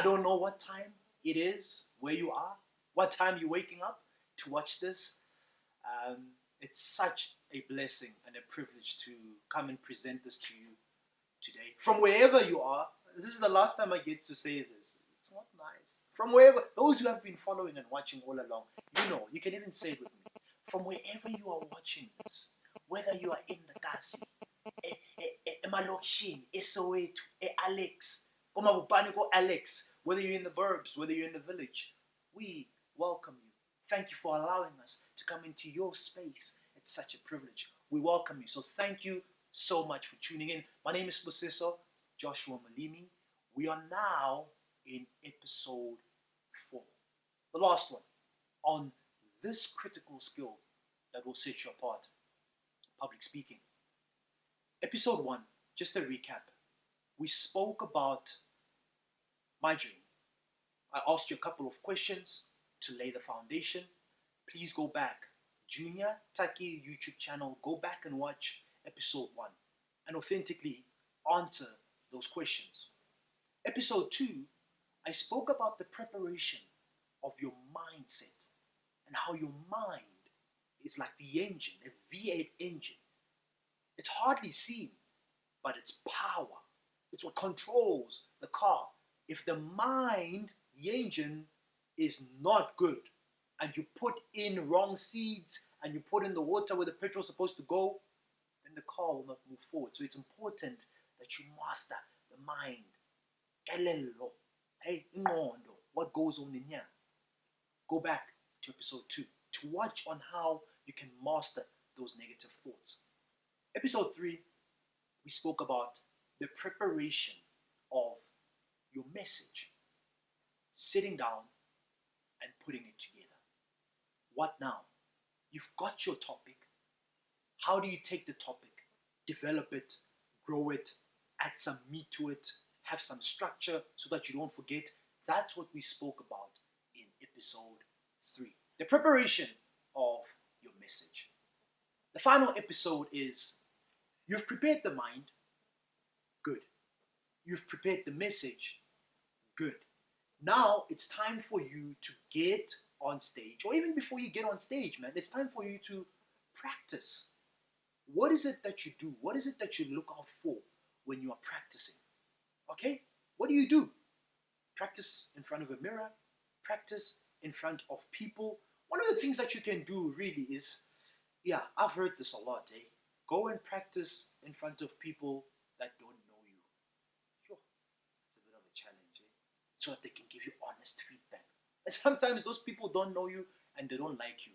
don't know what time it is, where you are, what time you're waking up to watch this. It's such a blessing and a privilege to come and present this to you today. From wherever you are, this is the last time I get to say this. It's not nice. From wherever, those who have been following and watching all along, you know, you can even say it with me. From wherever you are watching this, whether you are in the Kasi, Emalokshin, Esoweto, Alex, Alex, whether you're in the burbs, whether you're in the village, we welcome you. Thank you for allowing us to come into your space. It's such a privilege. We welcome you. So thank you so much for tuning in. My name is Busiso Joshua Malimi. We are now in episode 4, the last one, on this critical skill that will set you apart, public speaking. Episode 1, just a recap. We spoke about my dream. I asked you a couple of questions to lay the foundation. Please go back. Junior Taki YouTube channel, go back and watch episode 1 and authentically answer those questions. Episode 2, I spoke about the preparation of your mindset and how your mind is like the engine, a V8 engine. It's hardly seen, but it's power. It's what controls the car. If the mind, the engine, is not good, and you put in wrong seeds, and you put in the water where the petrol is supposed to go, then the car will not move forward. So it's important that you master the mind. Kelelo. Hey, ingqondo. What goes on in here? Go back to episode 2 to watch on how you can master those negative thoughts. Episode 3, we spoke about the preparation of your message. Sitting down and putting it together. What now? You've got your topic. How do you take the topic, develop it, grow it, add some meat to it, have some structure so that you don't forget? That's what we spoke about in episode 3. The preparation of your message. The final episode is, you've prepared the mind, good. You've prepared the message, good. Now it's time for you to get on stage, or even before you get on stage, man, it's time for you to practice. What is it that you do? What is it that you look out for when you are practicing? Okay? What do you do? Practice in front of a mirror, practice in front of people. One of the things that you can do really is, I've heard this a lot, go and practice in front of people that don't know you. Sure, it's a bit of a challenge, so that they can give you honest feedback. And sometimes those people don't know you and they don't like you.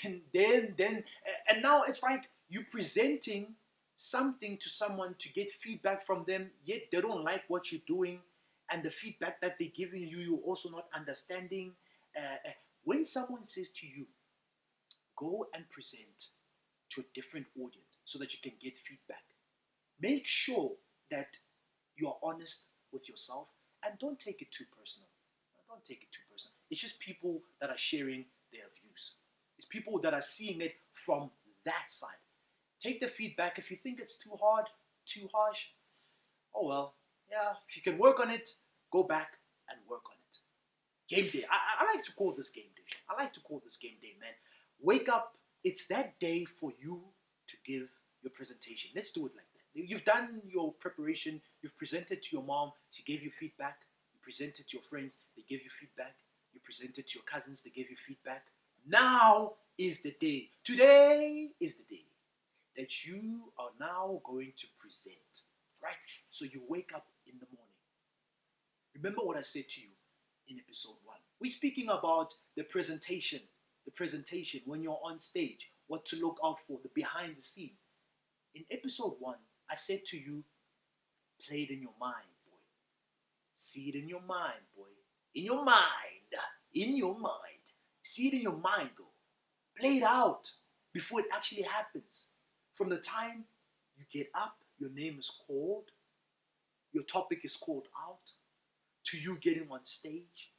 And now it's like you presenting something to someone to get feedback from them, yet they don't like what you're doing, and the feedback that they're giving you, you're also not understanding. When someone says to you, go and present to a different audience so that you can get feedback, make sure that you are honest with yourself and don't take it too personal. Don't take it too personal. It's just people that are sharing their views. It's people that are seeing it from that side. Take the feedback. If you think it's too hard, too harsh, oh well, if you can work on it, go back and work on it. Game day. I like to call this game day. Man. Wake up. It's that day for you to give your presentation. Let's do it like that. You've done your preparation. You've presented to your mom. She gave you feedback. You presented to your friends. They gave you feedback. You presented to your cousins. They gave you feedback. Now is the day. Today is the day that you are now going to present. Right? So you wake up in the morning. Remember what I said to you in episode 1. We're speaking about the presentation when you're on stage, what to look out for, the behind the scene. In episode 1, I said to you, play it in your mind, boy. See it in your mind, boy. In your mind. See it in your mind, go. Play it out before it actually happens. From the time you get up, your name is called, your topic is called out, to you getting on stage.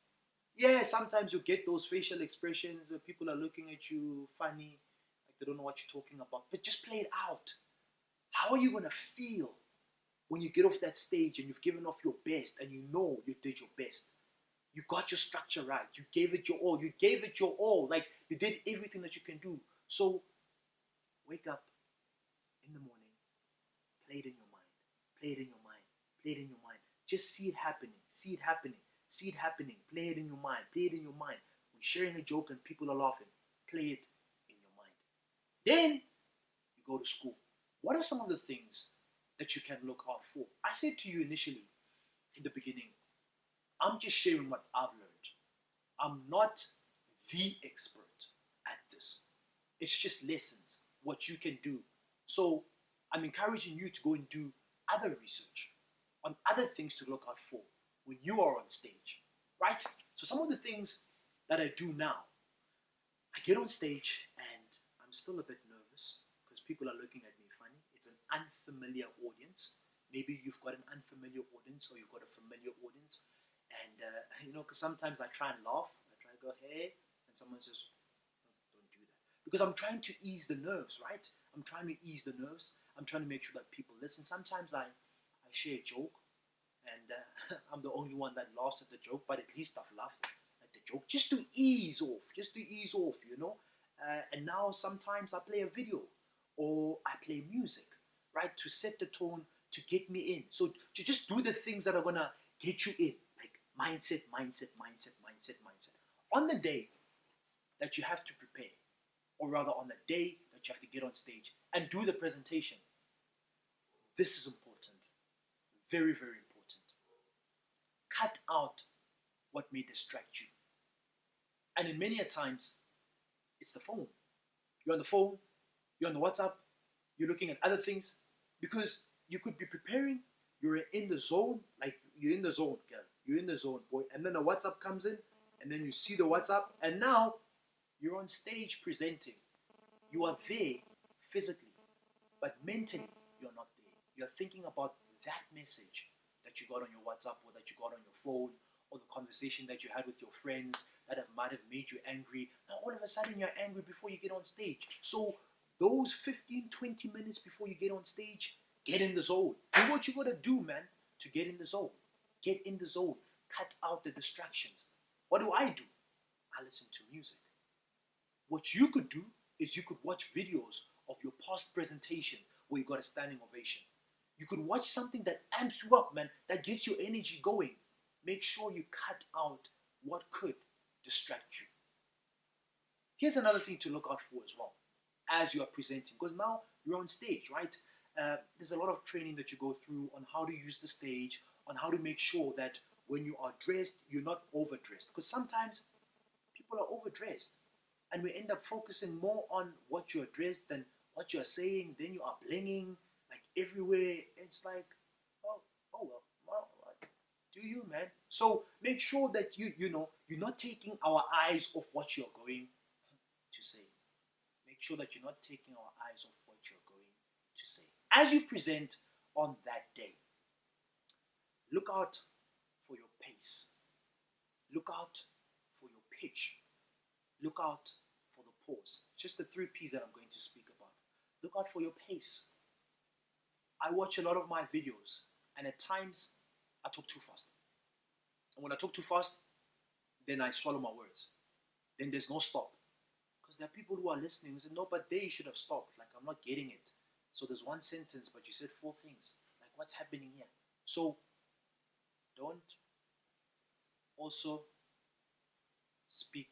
Yeah, sometimes you get those facial expressions where people are looking at you funny, like they don't know what you're talking about. But just play it out. How are you going to feel when you get off that stage and you've given off your best and you know you did your best, you got your structure right, you gave it your all, like you did everything that you can do. So wake up in the morning, play it in your mind, play it in your mind, play it in your mind. Just see it happening, see it happening, see it happening. Play it in your mind, play it in your mind. We're sharing a joke and people are laughing. Play it in your mind. Then you go to school. What are some of the things that you can look out for? I said to you initially, in the beginning, I'm just sharing what I've learned. I'm not the expert at this. It's just lessons, what you can do. So I'm encouraging you to go and do other research on other things to look out for when you are on stage, right? So some of the things that I do now, I get on stage and I'm still a bit nervous because people are looking at me funny. It's an unfamiliar audience. Maybe you've got an unfamiliar audience or you've got a familiar audience. And, because sometimes I try and laugh. I try to go, hey, and someone says, don't do that. Because I'm trying to ease the nerves, right? I'm trying to ease the nerves. I'm trying to make sure that people listen. Sometimes I share a joke and I'm the only one that laughs at the joke, but at least I've laughed at the joke just to ease off, and now sometimes I play a video or I play music, right, to set the tone, to get me in. So to just do the things that are going to get you in, like mindset. On the day that you have to prepare, or rather on the day that you have to get on stage and do the presentation, this is important. Very, very important. Cut out what may distract you. And in many a times, it's the phone. You're on the phone, you're on the WhatsApp, you're looking at other things, because you could be preparing, you're in the zone, like you're in the zone, girl. You're in the zone, boy. And then the WhatsApp comes in, and then you see the WhatsApp, and now you're on stage presenting. You are there physically, but mentally, you're not there. You're thinking about that message that you got on your WhatsApp or that you got on your phone, or the conversation that you had with your friends that might have made you angry. Now all of a sudden you're angry before you get on stage. So those 15, 20 minutes before you get on stage, get in the zone. Do what you got to do, man, to get in the zone. Get in the zone. Cut out the distractions. What do? I listen to music. What you could do is you could watch videos of your past presentation where you got a standing ovation. You could watch something that amps you up, man, that gets your energy going. Make sure you cut out what could distract you. Here's another thing to look out for as well as you are presenting, because now you're on stage, right? There's a lot of training that you go through on how to use the stage, on how to make sure that when you are dressed, you're not overdressed. Because sometimes people are overdressed and we end up focusing more on what you're dressed than what you're saying. Then you are blinging like everywhere. It's like, oh well, do you, man? So make sure that you're not taking our eyes off what you're going to say. Make sure that you're not taking our eyes off what you're going to say. As you present on that day, look out for your pace. Look out for your pitch. Look out for the pause. Just the 3 P's that I'm going to speak about. Look out for your pace. I watch a lot of my videos, and at times I talk too fast. And when I talk too fast, then I swallow my words. Then there's no stop. Because there are people who are listening who say, no, but they should have stopped. Like, I'm not getting it. So there's one sentence, but you said 4 things. Like, what's happening here? So don't also speak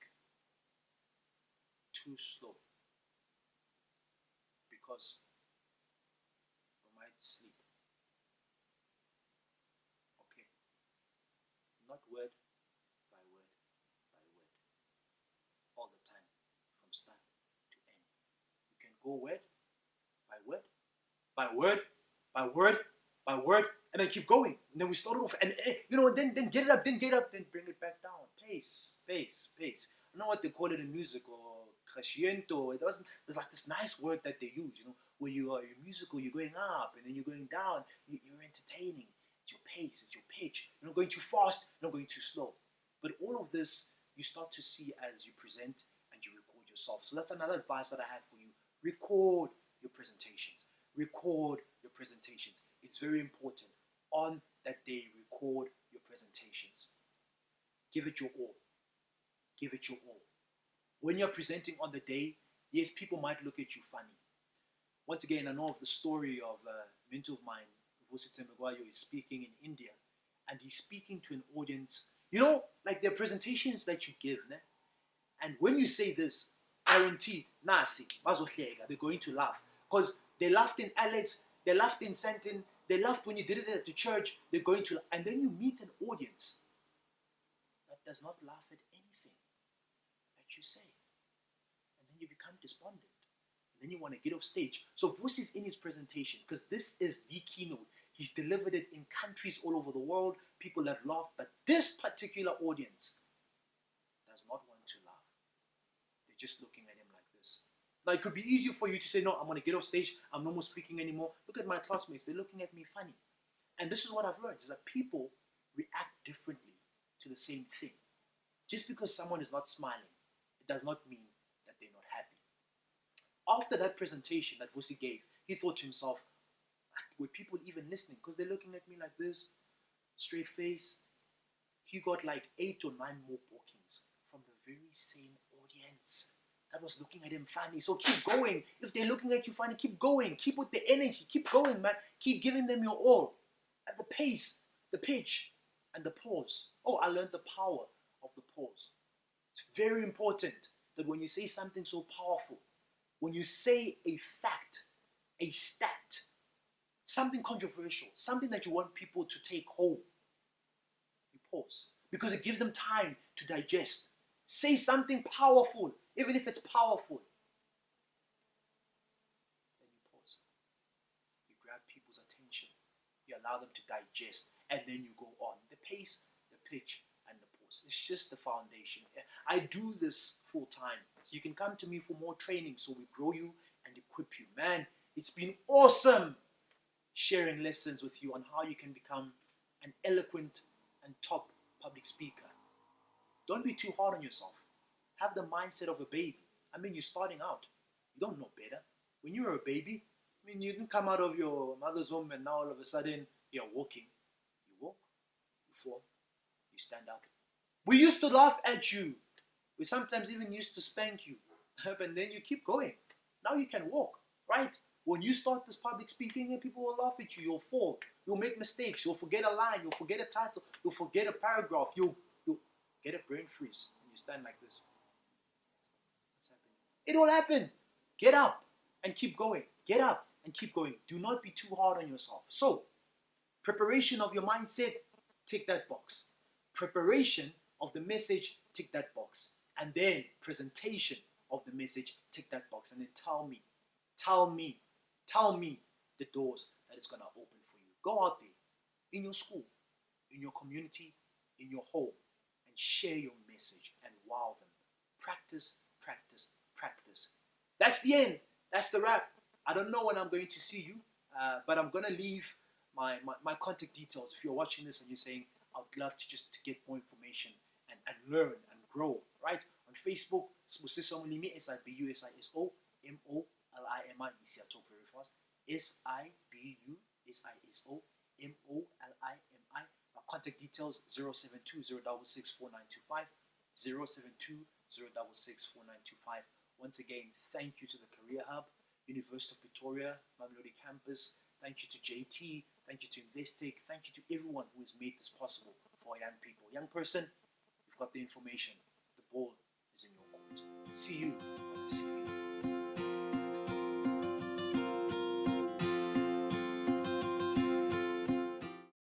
too slow, because you might sleep. Okay? Not word by word by word. All the time, from start to end. You can go word by word by word by word by word, and then keep going. And then we start off, and then get it up, then bring it back down. Pace. I know what they call it in music, or crescendo. There's like this nice word that they use, where you're musical, you're going up, and then you're going down. You're entertaining. It's your pace, it's your pitch. You're not going too fast, you're not going too slow. But all of this, you start to see as you present and you record yourself. So that's another advice that I have for you. Record your presentations. Record your presentations. it's very important. On that day, record your presentations. Give it your all. Give it your all. When you're presenting on the day, yes, people might look at you funny. Once again, I know of the story of a mentor of mine, Vusi Temegwayo, is speaking in India, and he's speaking to an audience. You know, like their presentations that you give, ne? And when you say this, guaranteed, nasi, they're going to laugh. Because they laughed in Alex, they laughed in Santin, they laughed when you did it at the church, they're going to laugh. And then you meet an audience that does not laugh at anything that you say. And then you become despondent. And then you want to get off stage. So Vusi is in his presentation, because this is the keynote. He's delivered it in countries all over the world. People have laughed, but this particular audience does not want to laugh. They're just looking at him like this. Now, it could be easier for you to say, no, I'm going to get off stage. I'm no more speaking anymore. Look at my classmates. They're looking at me funny. And this is what I've learned, is that people react differently to the same thing. Just because someone is not smiling, it does not mean that they're not happy. After that presentation that Vusi gave, he thought to himself, were people even listening? Because they're looking at me like this, straight face. He got like 8 or 9 more bookings from the very same audience that was looking at him funny. So keep going. If they're looking at you funny, keep going. Keep with the energy. Keep going, man. Keep giving them your all. At the pace, the pitch, and the pause. Oh, I learned the power of the pause. It's very important that when you say something so powerful, when you say a fact, a stat, something controversial, something that you want people to take home, you pause. Because it gives them time to digest. Say something powerful, even if it's powerful. Then you pause. You grab people's attention. You allow them to digest. And then you go on. The pace, the pitch, and the pause. It's just the foundation. I do this full time. So you can come to me for more training so we grow you and equip you. Man, it's been awesome sharing lessons with you on how you can become an eloquent and top public speaker. Don't be too hard on yourself. Have the mindset of a baby. I mean, you're starting out. You don't know better. When you were a baby, I mean, you didn't come out of your mother's womb and now all of a sudden you're walking. You walk, you fall, you stand up. We used to laugh at you. We sometimes even used to spank you. And then you keep going. Now you can walk, right? When you start this public speaking, people will laugh at you. You'll fall. You'll make mistakes. You'll forget a line. You'll forget a title. You'll forget a paragraph. You'll get a brain freeze. And you stand like this. What's happening? It will happen. Get up and keep going. Get up and keep going. Do not be too hard on yourself. So, preparation of your mindset, tick that box. Preparation of the message, tick that box. And then presentation of the message, tick that box. And then tell me the doors that it's going to open for you. Go out there, in your school, in your community, in your home, and share your message and wow them. Practice, practice, practice. That's the end. That's the wrap. I don't know when I'm going to see you, but I'm going to leave my contact details. If you're watching this and you're saying, I would love to just get more information and learn and grow, right? On Facebook, Sibusiso Molimi, Sibusiso Molimi. You see, I talk very fast. Sibusiso Molimi. My contact details 072 066 4925. 072 066 4925. Once again, thank you to the Career Hub, University of Pretoria, Mamelodi campus. Thank you to JT. Thank you to Investec. Thank you to everyone who has made this possible for young people. Young person, you've got the information. The ball is in your court. See you on the